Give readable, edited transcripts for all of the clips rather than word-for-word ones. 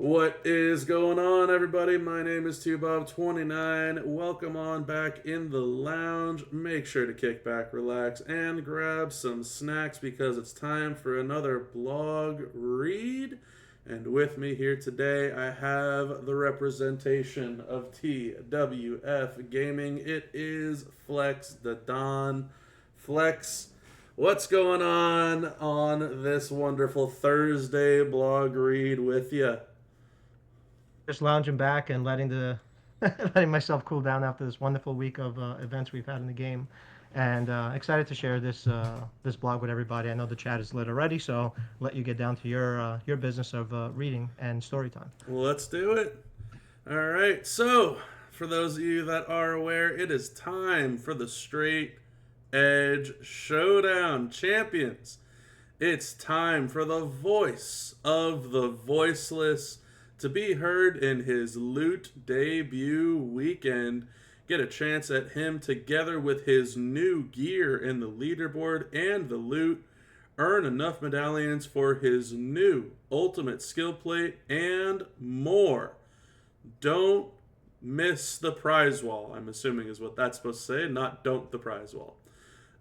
What is going on, everybody? My name is TwoBob29. Welcome on back in the lounge. Make sure to kick back, relax, and grab some snacks because it's time for another blog read. And with me here today, I have the representation of TWF Gaming. It is Flex the Don. Flex, what's going on this wonderful Thursday blog read with you? Just lounging back and letting the letting myself cool down after this wonderful week of events we've had in the game, and excited to share this blog with everybody. I know the chat is lit already, so I'll let you get down to your business of reading and story time. Well, let's do it. All right. So, for those of you that are aware, it is time for the Straight Edge Showdown Champions. It's time for the voice of the voiceless to be heard in his loot debut weekend. Get a chance at him together with his new gear in the leaderboard and the loot. Earn enough medallions for his new ultimate skill plate and more. Don't miss the prize wall, I'm assuming is what that's supposed to say, not don't the prize wall.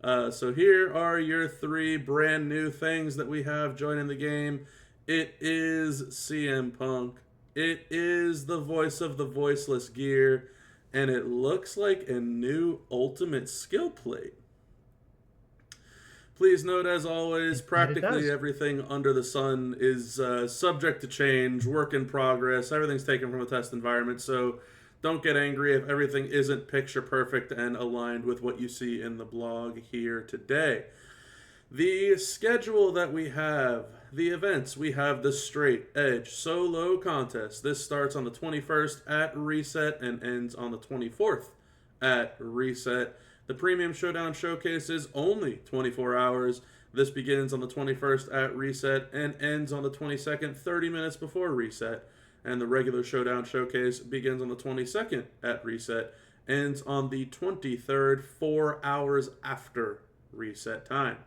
So here are your three brand new things that we have joining the game. It is CM Punk. It is the voice of the voiceless gear. And it looks like a new ultimate skill plate. Please note, as always, practically everything under the sun is subject to change, work in progress. Everything's taken from a test environment, so don't get angry if everything isn't picture perfect and aligned with what you see in the blog here today. The schedule that we have, the events, we have the Straight Edge Solo Contest. This starts on the 21st at Reset and ends on the 24th at Reset. The Premium Showdown Showcase is only 24 hours. This begins on the 21st at Reset and ends on the 22nd, 30 minutes before Reset. And the regular Showdown Showcase begins on the 22nd at Reset, ends on the 23rd, 4 hours after Reset time.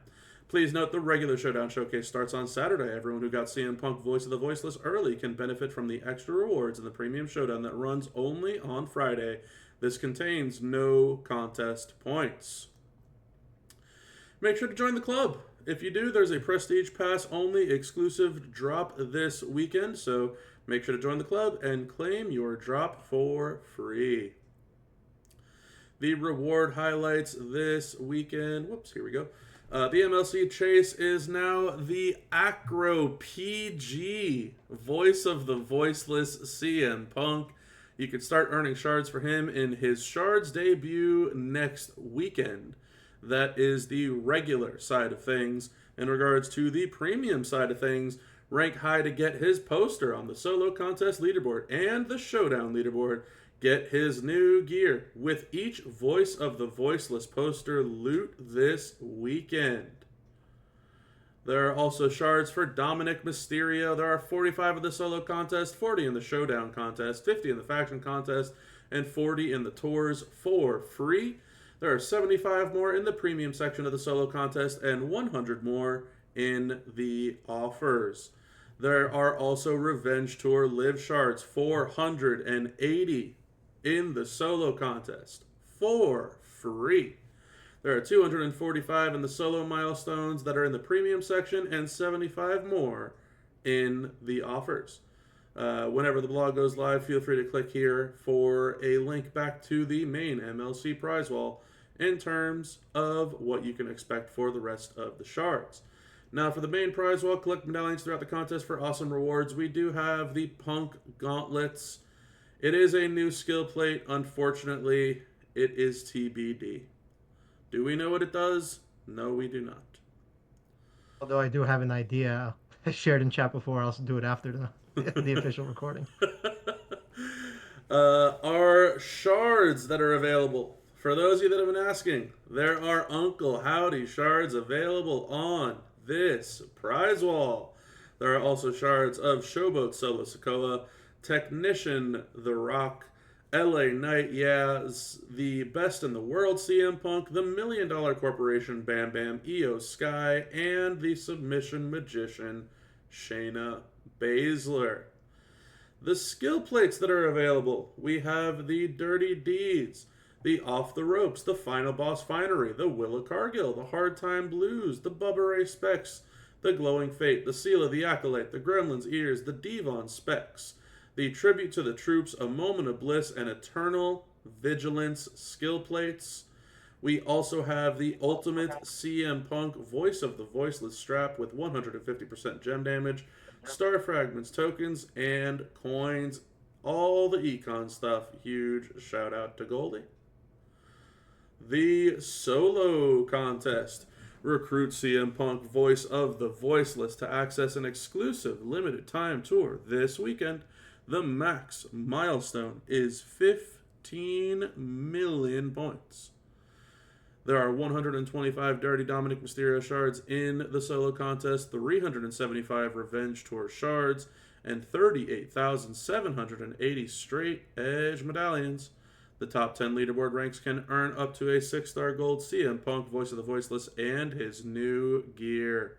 Please note the regular Showdown Showcase starts on Saturday. Everyone who got CM Punk Voice of the Voiceless early can benefit from the extra rewards in the Premium Showdown that runs only on Friday. This contains no contest points. Make sure to join the club. If you do, there's a Prestige Pass only exclusive drop this weekend, so make sure to join the club and claim your drop for free. The reward highlights this weekend. Whoops, here we go. The MLC Chase is now the Acro PG, voice of the voiceless CM Punk. You can start earning shards for him in his shards debut next weekend. That is the regular side of things. In regards to the premium side of things, rank high to get his poster on the solo contest leaderboard and the showdown leaderboard. Get his new gear with each voice of the voiceless poster loot this weekend. There are also shards for Dominic Mysterio. There are 45 in the solo contest, 40 in the showdown contest, 50 in the faction contest, and 40 in the tours for free. There are 75 more in the premium section of the solo contest and 100 more in the offers. There are also Revenge Tour Live shards, 480 in the solo contest for free. There are 245 in the solo milestones that are in the premium section and 75 more in the offers. Whenever the blog goes live, feel free to click here for a link back to the main MLC prize wall in terms of what you can expect for the rest of the shards. Now, for the main prize wall, collect medallions throughout the contest for awesome rewards. We do have the Punk Gauntlets. It is a new skill plate. Unfortunately, it is TBD. Do we know what it does? No, we do not. Although I do have an idea shared in chat before, I'll do it after the official recording. Our shards that are available. For those of you that have been asking, there are Uncle Howdy shards available on this prize wall. There are also shards of Showboat Solo Sokoa, Technician The Rock, LA Knight, the best in the world CM Punk, the $1 Million Corporation Bam Bam, Io Sky, and the Submission Magician Shayna Baszler. The skill plates that are available, we have the Dirty Deeds, the Off the Ropes, the Final Boss Finery, the Willa Cargill, the Hard Time Blues, the Bubba Ray Specs, the Glowing Fate, the Seal of the Acolyte, the Gremlin's Ears, the Devon Specs, the Tribute to the Troops, A Moment of Bliss, and Eternal Vigilance skill plates. We also have the Ultimate CM Punk Voice of the Voiceless strap with 150% gem damage, star fragments, tokens, and coins. All the econ stuff. Huge shout out to Goldie. The solo contest. Recruit CM Punk Voice of the Voiceless to access an exclusive limited time tour this weekend. The max milestone is 15 million points. There are 125 Dirty Dominic Mysterio shards in the solo contest, 375 Revenge Tour shards, and 38,780 straight edge medallions. The top 10 leaderboard ranks can earn up to a 6-star gold CM Punk Voice of the Voiceless and his new gear.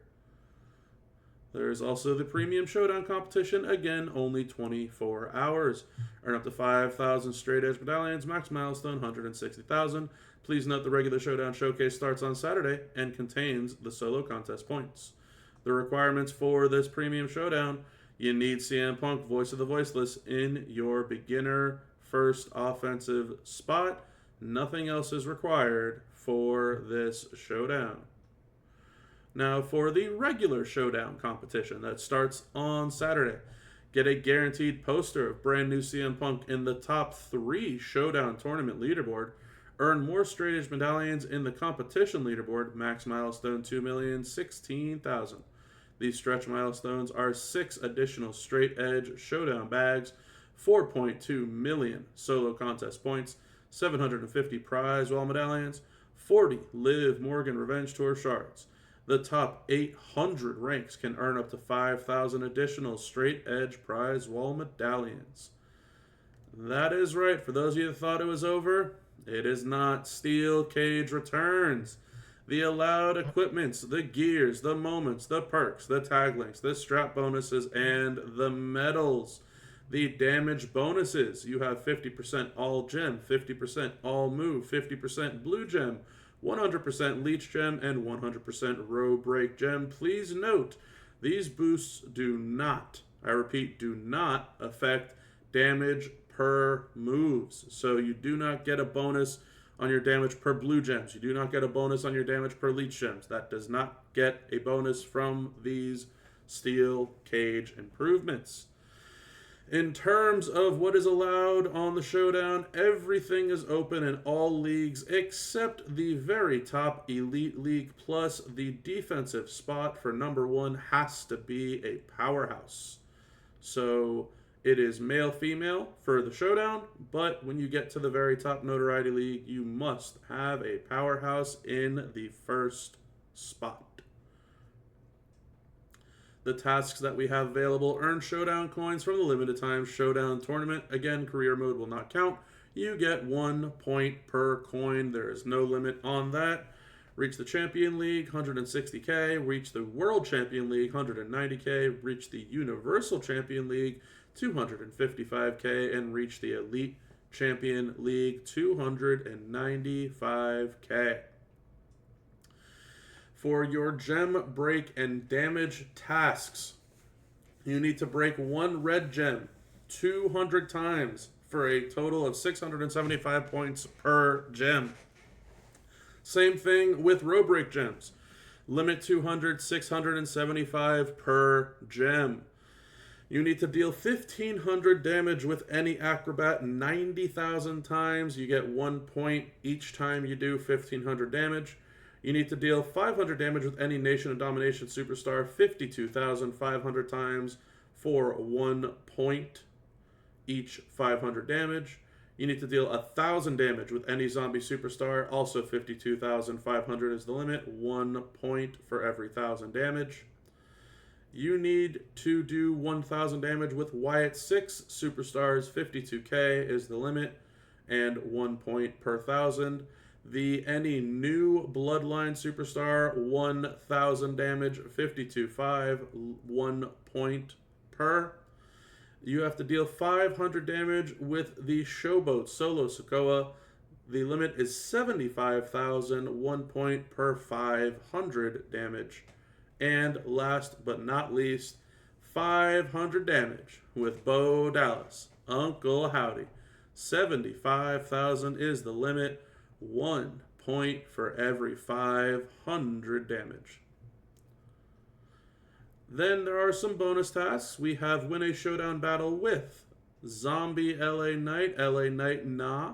There's also the Premium Showdown competition, again, only 24 hours. Earn up to 5,000 straight edge medallions, max milestone 160,000. Please note the regular Showdown showcase starts on Saturday and contains the solo contest points. The requirements for this Premium Showdown, you need CM Punk Voice of the Voiceless in your beginner first offensive spot. Nothing else is required for this showdown. Now, for the regular Showdown competition that starts on Saturday, get a guaranteed poster of brand new CM Punk in the top 3 Showdown tournament leaderboard. Earn more straight edge medallions in the competition leaderboard, max milestone 2,016,000. These stretch milestones are 6 additional straight edge Showdown bags, 4.2 million solo contest points, 750 prize wall medallions, 40 Liv Morgan Revenge Tour shards. The top 800 ranks can earn up to 5,000 additional straight edge prize wall medallions. That is right. For those of you that thought it was over, it is not. Steel Cage returns. The allowed equipments, the gears, the moments, the perks, the tag links, the strap bonuses, and the medals. The damage bonuses. You have 50% all gem, 50% all move, 50% blue gem, 100% leech gem, and 100% row break gem. Please note, these boosts do not, I repeat, do not affect damage per moves. So you do not get a bonus on your damage per blue gems. You do not get a bonus on your damage per leech gems. That does not get a bonus from these Steel Cage improvements. In terms of what is allowed on the Showdown, everything is open in all leagues except the very top Elite League, plus the defensive spot for number 1 has to be a powerhouse. So it is male-female for the Showdown, but when you get to the very top Notoriety League, you must have a powerhouse in the first spot. The tasks that we have available: earn Showdown coins from the limited time Showdown tournament. Again, career mode will not count. You get 1 point per coin. There is no limit on that. Reach the Champion League, 160k. Reach the World Champion League, 190k. Reach the Universal Champion League, 255k. And reach the Elite Champion League, 295k. For your gem break and damage tasks, you need to break 1 red gem 200 times for a total of 675 points per gem. Same thing with row break gems. Limit 200, 675 per gem. You need to deal 1,500 damage with any acrobat 90,000 times. You get 1 point each time you do 1,500 damage. You need to deal 500 damage with any Nation of Domination superstar 52,500 times for 1 point each 500 damage. You need to deal 1,000 damage with any zombie superstar, also 52,500 is the limit, 1 point for every 1,000 damage. You need to do 1,000 damage with Wyatt 6 superstars, 52k is the limit, and 1 point per 1,000. Any new Bloodline superstar, 1,000 damage, 52.5, 1 point per. You have to deal 500 damage with the Showboat Solo Sokoa. The limit is 75,000, 1 point per 500 damage. And last but not least, 500 damage with Bo Dallas, Uncle Howdy. 75,000 is the limit, 1 point for every 500 damage. Then there are some bonus tasks. We have win a showdown battle with Zombie LA Knight Nah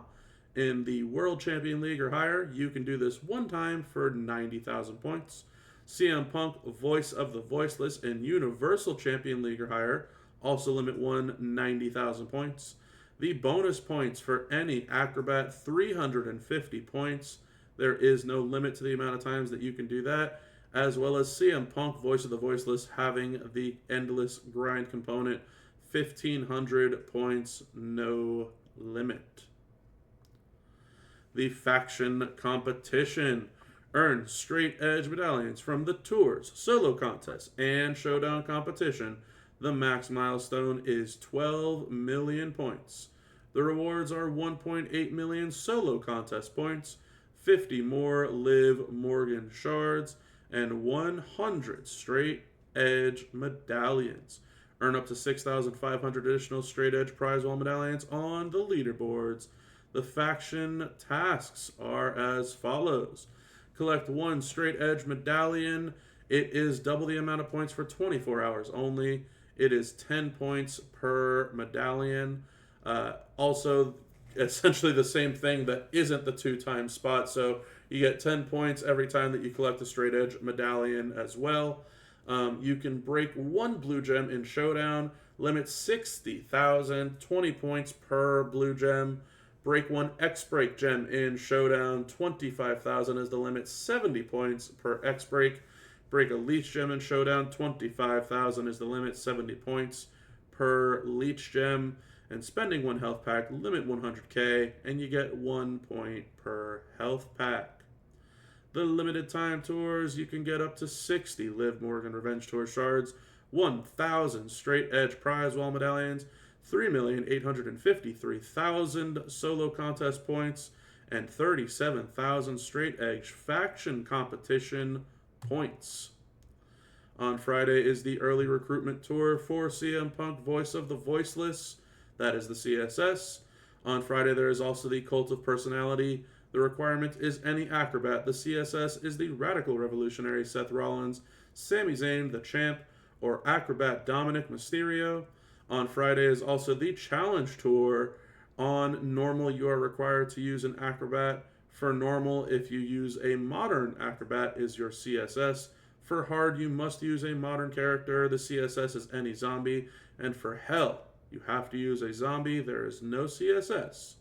in the World Champion League or higher. You can do this one time for 90,000 points. CM Punk, Voice of the Voiceless in Universal Champion League or higher. Also limit 1, 90,000 points. The bonus points for any Acrobat, 350 points. There is no limit to the amount of times that you can do that. As well as CM Punk, Voice of the Voiceless, having the Endless Grind component, 1,500 points, no limit. The Faction Competition. Earn straight edge medallions from the Tours, Solo Contest, and Showdown Competition. The max milestone is 12 million points. The rewards are 1.8 million Solo Contest points, 50 more Liv Morgan shards, and 100 straight edge medallions. Earn up to 6,500 additional straight edge prize wall medallions on the leaderboards. The faction tasks are as follows. Collect 1 straight edge medallion. It is double the amount of points for 24 hours only. It is 10 points per medallion. Also, essentially the same thing that isn't the 2-time spot. So you get 10 points every time that you collect a straight edge medallion as well. You can break 1 blue gem in Showdown. Limit 60,000, 20 points per blue gem. Break 1 X-Break gem in Showdown, 25,000 is the limit, 70 points per X-Break. Break a Leech gem in Showdown, 25,000 is the limit, 70 points per Leech gem. And spending 1 health pack, limit 100k, and you get 1 point per health pack. The limited time tours, you can get up to 60 Liv Morgan Revenge Tour shards, 1,000 straight edge prize wall medallions, 3,853,000 solo contest points, and 37,000 straight edge faction competition points. On Friday is the early recruitment tour for CM Punk, Voice of the Voiceless. That is the CSS. On Friday there is also the Cult of Personality. The requirement is any Acrobat. The CSS is the Radical Revolutionary Seth Rollins, Sami Zayn, the Champ, or Acrobat Dominic Mysterio. On Friday is also the Challenge Tour. On normal, you are required to use an Acrobat. For normal, if you use a modern Acrobat, is your CSS. For hard, you must use a modern character. The CSS is any zombie. And for hell, you have to use a zombie. There is no CSS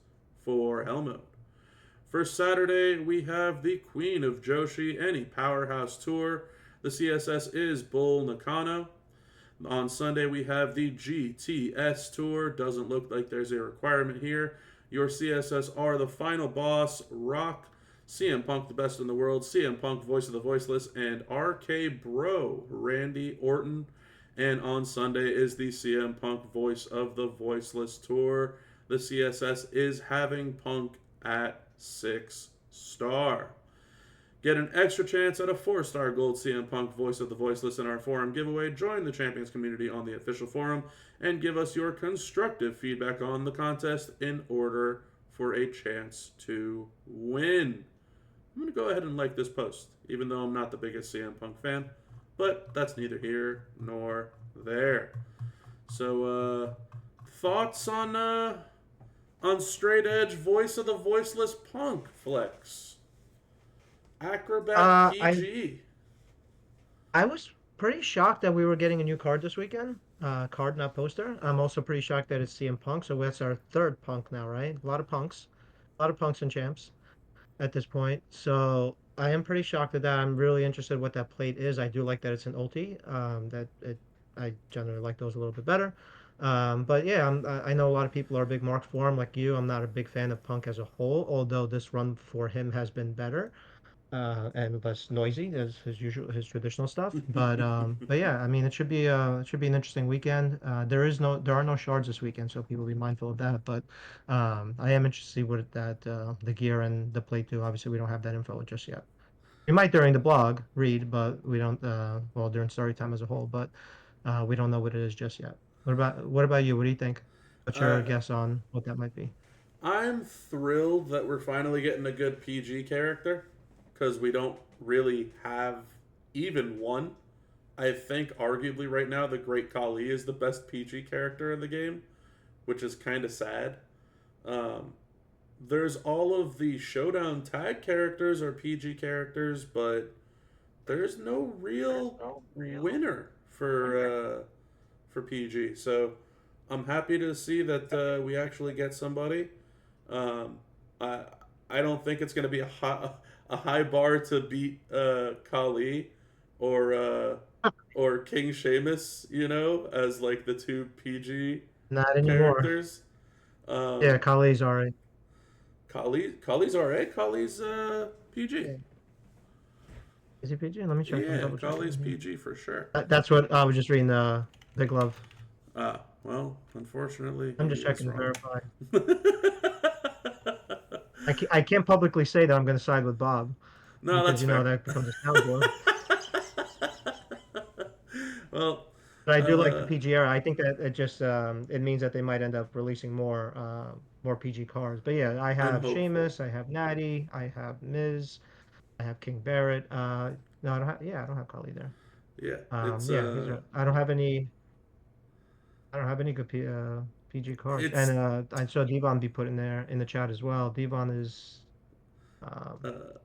for hell mode. For Saturday, we have the Queen of Joshi, any Powerhouse Tour. The CSS is Bull Nakano. On Sunday, we have the GTS Tour. Doesn't look like there's a requirement here. Your CSS are the Final Boss, Rock, CM Punk, the best in the world, CM Punk, Voice of the Voiceless, and RK Bro, Randy Orton. And on Sunday is the CM Punk, Voice of the Voiceless Tour. The CSS is having Punk at 6-star. Get an extra chance at a 4-star gold CM Punk Voice of the Voiceless in our forum giveaway. Join the Champions community on the official forum and give us your constructive feedback on the contest in order for a chance to win. I'm going to go ahead and like this post, even though I'm not the biggest CM Punk fan, but that's neither here nor there. So, thoughts on straight edge Voice of the Voiceless Punk Flex? Acrobat PG. I was pretty shocked that we were getting a new card this weekend. Card, not poster. I'm also pretty shocked that it's CM Punk. So that's our 3rd Punk now, right? A lot of Punks. A lot of Punks and champs at this point. So I am pretty shocked at that. I'm really interested what that plate is. I do like that it's an ulti. I generally like those a little bit better. But yeah, I know a lot of people are big marks for him, like you. I'm not a big fan of Punk as a whole, although this run for him has been better. and less noisy as his traditional stuff. But yeah, I mean it should be an interesting weekend. There are no shards this weekend, so people be mindful of that. But I am interested to see what the gear and the plate do. Obviously, we don't have that info just yet. We might during the blog read, but we don't. Well, during story time as a whole, but we don't know what it is just yet. What about you? What do you think? What's your Uh, guess on what that might be? I'm thrilled that we're finally getting a good PG character because we don't really have even one. I think arguably right now the Great Khali is the best PG character in the game, which is kind of sad. Um, there's all of the Showdown tag characters are PG characters, but there's no real winner for PG. So I'm happy to see that we actually get somebody. Um, I I don't think it's going to be a high bar to beat Kali or King Sheamus, as like the two PG Not anymore. characters. Yeah, Um, Kali's alright. Kali's alright. Kali's PG. Yeah. Is he PG? Let me check. I'm Yeah, double checking Kali's here. PG for sure. That's what I was just reading the glove. Well, unfortunately, he I'm just is checking to wrong. verify. I can't publicly say that I'm going to side with Bob No, because that's fair. that becomes a sound war. Well, But I do like the uh, PG era. I think that it just it means that they might end up releasing more PG cards. But yeah, I I'm have hopeful. Sheamus, I have Natty, I have Miz, I have King Barrett. No, I don't have. Yeah, I don't have Kali there. Yeah, it's Yeah, these are. I don't have any good PG cards. it's I saw Devon be put in there in the chat as well. uh,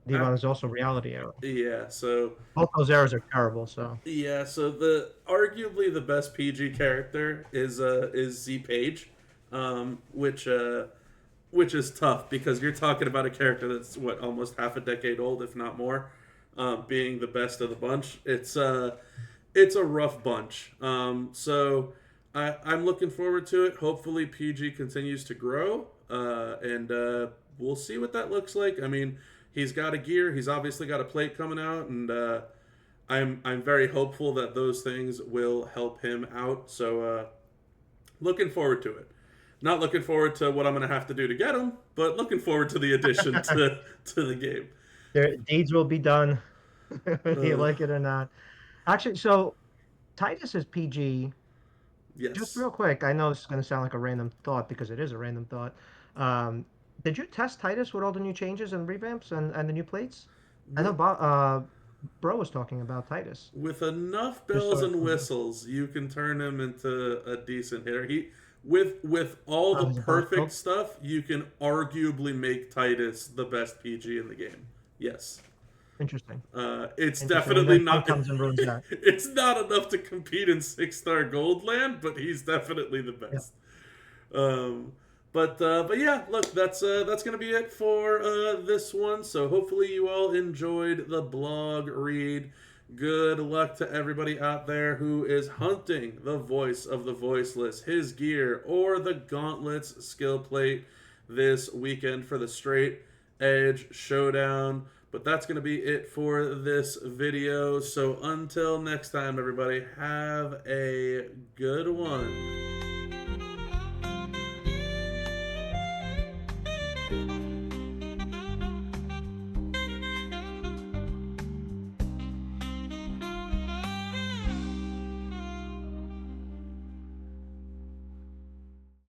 Devon is also reality era. yeah. So Both those eras are terrible. So yeah, so the arguably the best PG character is Z Page, which is tough because you're talking about a character that's what almost half a decade old, if not more, being the best of the bunch. It's a rough bunch. I'm looking forward to it. Hopefully, PG continues to grow, and we'll see what that looks like. I mean, he's got a gear. He's obviously got a plate coming out, and I'm very hopeful that those things will help him out. So looking forward to it. Not looking forward to what I'm going to have to do to get him, but looking forward to the addition to the game. their deeds will be done, whether you Uh, like it or not. Actually, so Titus is PG. Just yes. real quick, I know this is going to sound like a random thought because it is a random thought. Um, did you test Titus with all the new changes and revamps and the new plates? I know With Bro was talking about Titus. with enough Just bells so and whistles, you can turn him into a decent hitter. He with all the he's a boss perfect build. stuff, you can arguably make Titus the best PG in the game. Yes. Interesting. It's Interesting. And definitely then Punk not. comes and ruins that. It's not enough to compete in 6-star Gold Land, but he's definitely the Yeah. best. Um, but yeah, look, that's gonna be it for this one. So hopefully you all enjoyed the blog read. Good luck to everybody out there who is hunting the voice of the voiceless, his gear, or the Gauntlets skill plate this weekend for the Straight Edge Showdown. But that's going to be it for this video. So until next time, everybody, have a good one.